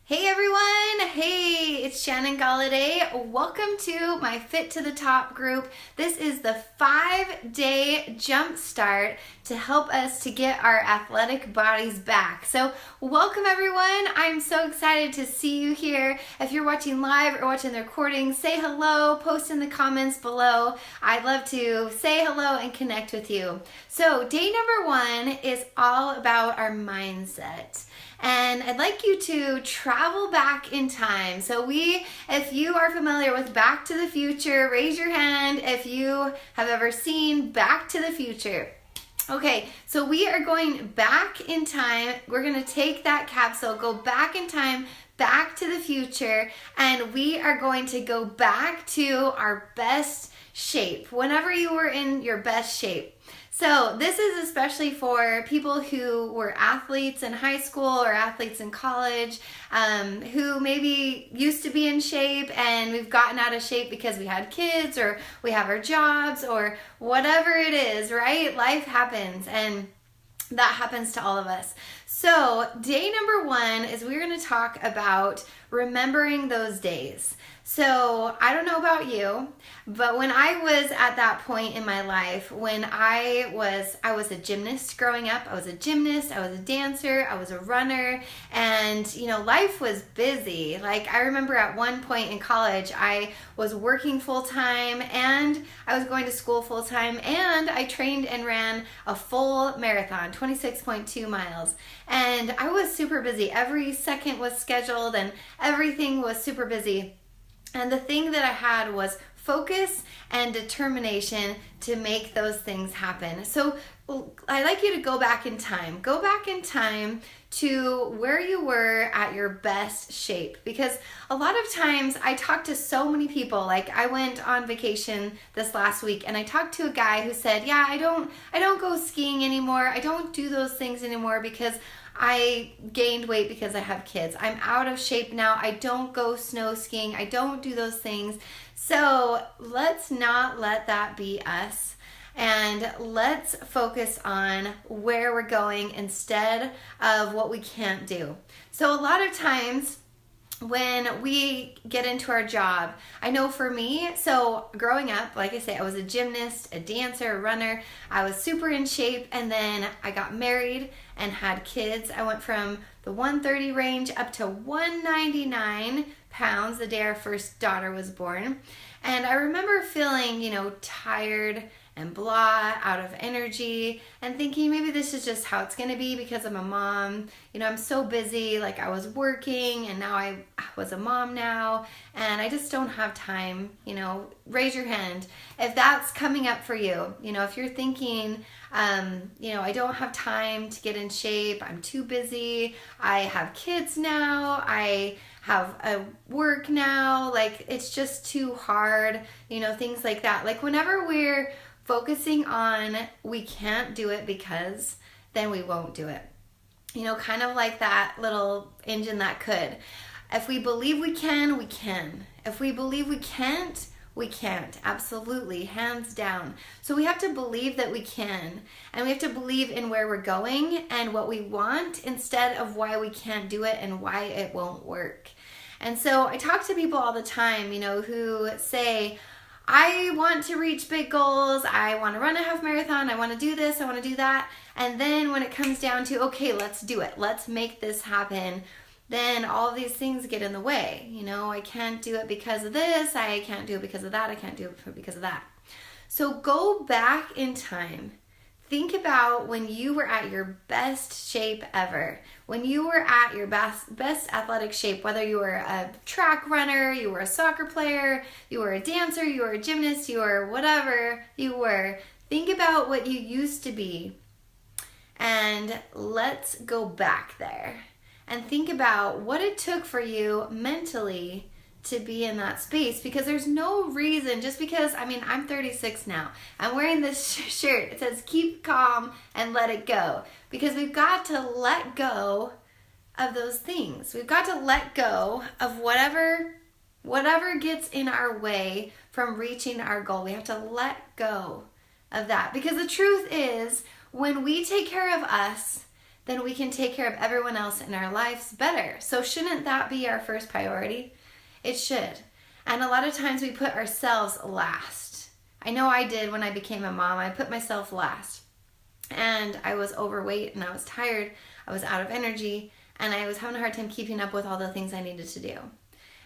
Hey everyone! Hey, it's Shannon Galladay. Welcome to my Fit to the Top group. This is the 5-day Jumpstart to help us to get our athletic bodies back. So welcome everyone. I'm so excited to see you here. If you're watching live or watching the recording, say hello, post in the comments below. I'd love to say hello and connect with you. So day number 1 is all about our mindset. And I'd like you to travel back in time. So if you are familiar with Back to the Future, raise your hand if you have ever seen Back to the Future. Okay, so we are going back in time. We're going to take that capsule, go back in time, back to the future, and we are going to go back to our best shape, whenever you were in your best shape. So this is especially for people who were athletes in high school or athletes in college, who maybe used to be in shape and we've gotten out of shape because we had kids or we have our jobs or whatever it is, right? Life happens and that happens to all of us. So day number 1 is we're going to talk about remembering those days. So I don't know about you, but when I was at that point in my life, when I was a gymnast growing up, I was a gymnast, I was a dancer, I was a runner, and life was busy. Like I remember at one point in college, I was working full-time and I was going to school full-time and I trained and ran a full marathon, 26.2 miles. And I was super busy. Every second was scheduled and everything was super busy. And the thing that I had was focus and determination to make those things happen. So I'd like you to go back in time. Go back in time to where you were at your best shape. Because a lot of times I talk to so many people. Like I went on vacation this last week and I talked to a guy who said, yeah, I don't go skiing anymore. I don't do those things anymore because I gained weight because I have kids. I'm out of shape now. I don't go snow skiing. I don't do those things. So let's not let that be us. And let's focus on where we're going instead of what we can't do. So a lot of times when we get into our job, I know for me, so growing up, like I say, I was a gymnast, a dancer, a runner. I was super in shape, and then I got married and had kids. I went from the 130 range up to 199 pounds the day our first daughter was born. And I remember feeling, tired and blah, out of energy, and thinking maybe this is just how it's going to be because I'm a mom. I'm so busy, like I was working and now I was a mom now and I just don't have time. Raise your hand if that's coming up for you. If you're thinking, I don't have time to get in shape, I'm too busy, I have kids now, I have a work now, like it's just too hard, things like that. Like whenever we're focusing on we can't do it because, then we won't do it. Kind of like that little engine that could. If we believe we can, we can. If we believe we can't, we can't. Absolutely, hands down. So we have to believe that we can, and we have to believe in where we're going and what we want instead of why we can't do it and why it won't work. And so I talk to people all the time, who say, I want to reach big goals, I want to run a half marathon, I want to do this, I want to do that. And then when it comes down to, okay, let's do it, let's make this happen, then all of these things get in the way. I can't do it because of this, I can't do it because of that, I can't do it because of that. So go back in time. Think about when you were at your best shape ever. When you were at your best athletic shape, whether you were a track runner, you were a soccer player, you were a dancer, you were a gymnast, you were whatever you were. Think about what you used to be and let's go back there and think about what it took for you mentally to be in that space, because there's no reason, just because, I'm 36 now, I'm wearing this shirt, it says keep calm and let it go, because we've got to let go of those things. We've got to let go of whatever gets in our way from reaching our goal. We have to let go of that, because the truth is, when we take care of us, then we can take care of everyone else in our lives better. So shouldn't that be our first priority? It should. And a lot of times we put ourselves last. I know I did when I became a mom. I put myself last. And I was overweight and I was tired. I was out of energy and I was having a hard time keeping up with all the things I needed to do.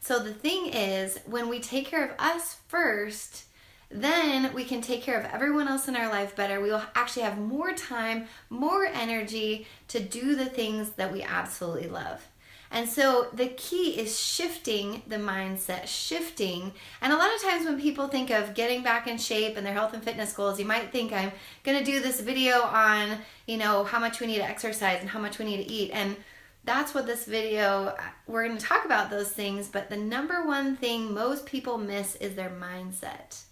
So the thing is, when we take care of us first, then we can take care of everyone else in our life better. We will actually have more time, more energy to do the things that we absolutely love. And so the key is shifting the mindset, shifting. And a lot of times when people think of getting back in shape and their health and fitness goals, you might think I'm going to do this video on, how much we need to exercise and how much we need to eat. And that's what this video, we're going to talk about those things. But the number one thing most people miss is their mindset.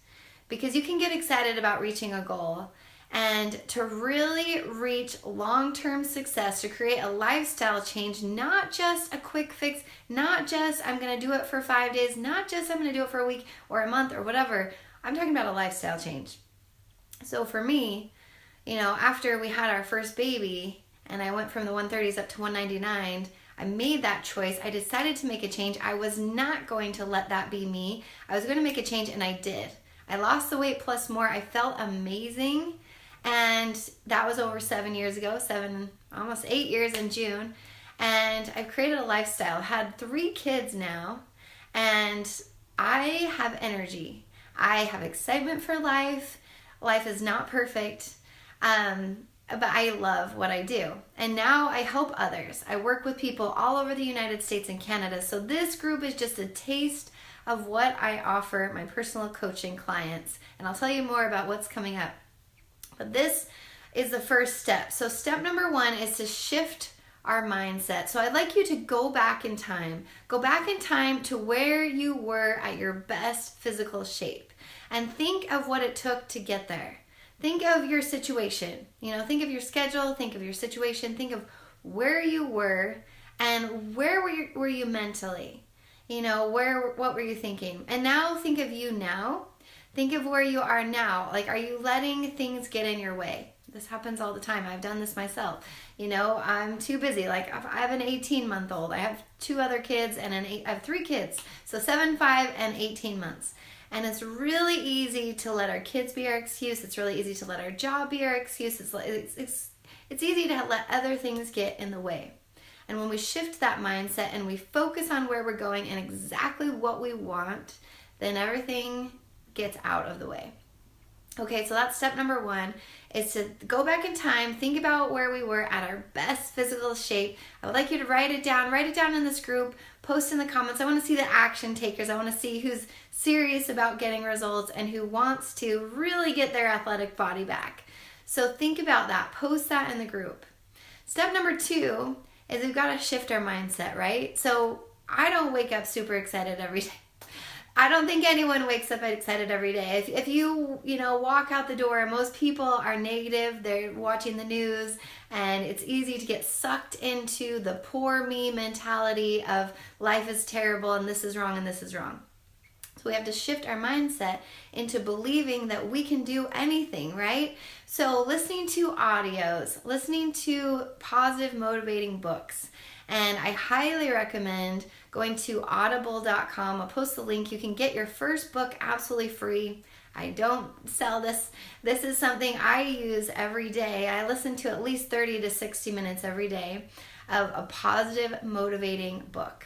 Because you can get excited about reaching a goal, and to really reach long-term success, to create a lifestyle change, not just a quick fix, not just I'm going to do it for 5 days, not just I'm going to do it for a week or a month or whatever. I'm talking about a lifestyle change. So for me, after we had our first baby and I went from the 130s up to 199, I made that choice. I decided to make a change. I was not going to let that be me. I was going to make a change, and I did. I lost the weight plus more. I felt amazing. And that was over 7 years ago, almost 8 years in June. And I've created a lifestyle. I've had 3 kids now, and I have energy. I have excitement for life. Life is not perfect, but I love what I do. And now I help others. I work with people all over the United States and Canada. So this group is just a taste of what I offer my personal coaching clients. And I'll tell you more about what's coming up. But this is the first step. So step number 1 is to shift our mindset. So I'd like you to go back in time. Go back in time to where you were at your best physical shape. And think of what it took to get there. Think of your situation. Think of your schedule. Think of your situation. Think of where you were and where were you mentally. What were you thinking? And now think of you now. Think of where you are now. Like, are you letting things get in your way? This happens all the time. I've done this myself. I'm too busy. Like, I have an 18-month-old. I have 2 other kids and I have 3 kids. So 7, 5, and 18 months. And it's really easy to let our kids be our excuse. It's really easy to let our job be our excuse. It's easy to let other things get in the way. And when we shift that mindset and we focus on where we're going and exactly what we want, then everything gets out of the way. Okay, so that's step number 1, is to go back in time, think about where we were at our best physical shape. I would like you to write it down in this group, post in the comments. I want to see the action takers. I want to see who's serious about getting results and who wants to really get their athletic body back. So think about that, post that in the group. Step number 2 is we've got to shift our mindset, right? So I don't wake up super excited every day. I don't think anyone wakes up excited every day. If you walk out the door, most people are negative. They're watching the news, and it's easy to get sucked into the poor me mentality of life is terrible and this is wrong and this is wrong. So we have to shift our mindset into believing that we can do anything, right? So listening to audios, listening to positive, motivating books. And I highly recommend going to audible.com. I'll post the link. You can get your first book absolutely free. I don't sell this. This is something I use every day. I listen to at least 30 to 60 minutes every day of a positive, motivating book.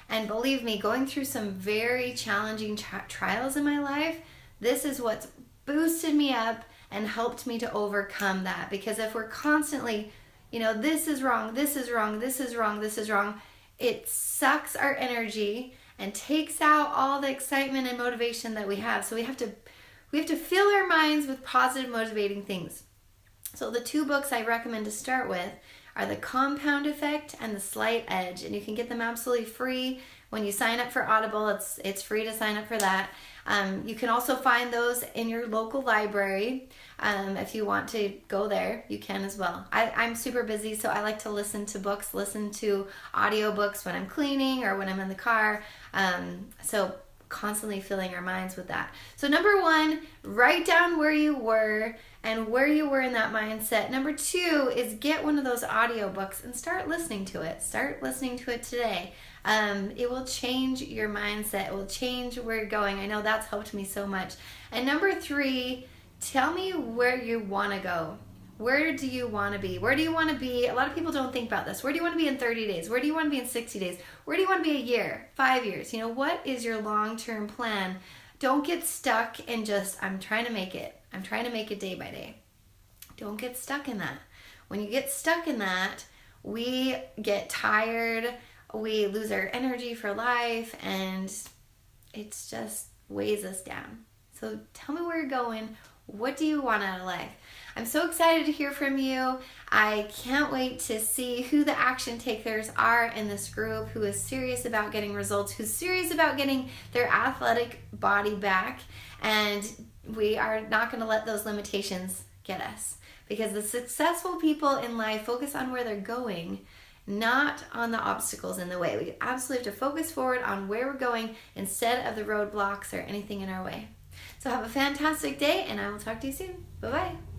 And believe me, going through some very challenging trials in my life, this is what's boosted me up and helped me to overcome that. Because if we're constantly, this is wrong, this is wrong, this is wrong, this is wrong, it sucks our energy and takes out all the excitement and motivation that we have. So we have to fill our minds with positive, motivating things. So the 2 books I recommend to start with are The Compound Effect and The Slight Edge, and you can get them absolutely free when you sign up for Audible. It's free to sign up for that. You can also find those in your local library. If you want to go there, you can as well. I'm super busy, so I like to listen to books, listen to audiobooks when I'm cleaning or when I'm in the car. So constantly filling our minds with that. So number 1, write down where you were and where you were in that mindset. Number 2 is get one of those audiobooks and start listening to it. Start listening to it today. It will change your mindset. It will change where you're going. I know that's helped me so much. And number 3, tell me where you want to go. Where do you want to be? Where do you want to be? A lot of people don't think about this. Where do you want to be in 30 days? Where do you want to be in 60 days? Where do you want to be a year, 5 years? You know, what is your long-term plan? Don't get stuck in just, I'm trying to make it. I'm trying to make it day by day. Don't get stuck in that. When you get stuck in that, we get tired, we lose our energy for life, and it just weighs us down. So tell me where you're going. What do you want out of life? I'm so excited to hear from you. I can't wait to see who the action takers are in this group, who is serious about getting results, who's serious about getting their athletic body back. And we are not going to let those limitations get us, because the successful people in life focus on where they're going, not on the obstacles in the way. We absolutely have to focus forward on where we're going instead of the roadblocks or anything in our way. So have a fantastic day, and I will talk to you soon. Bye-bye.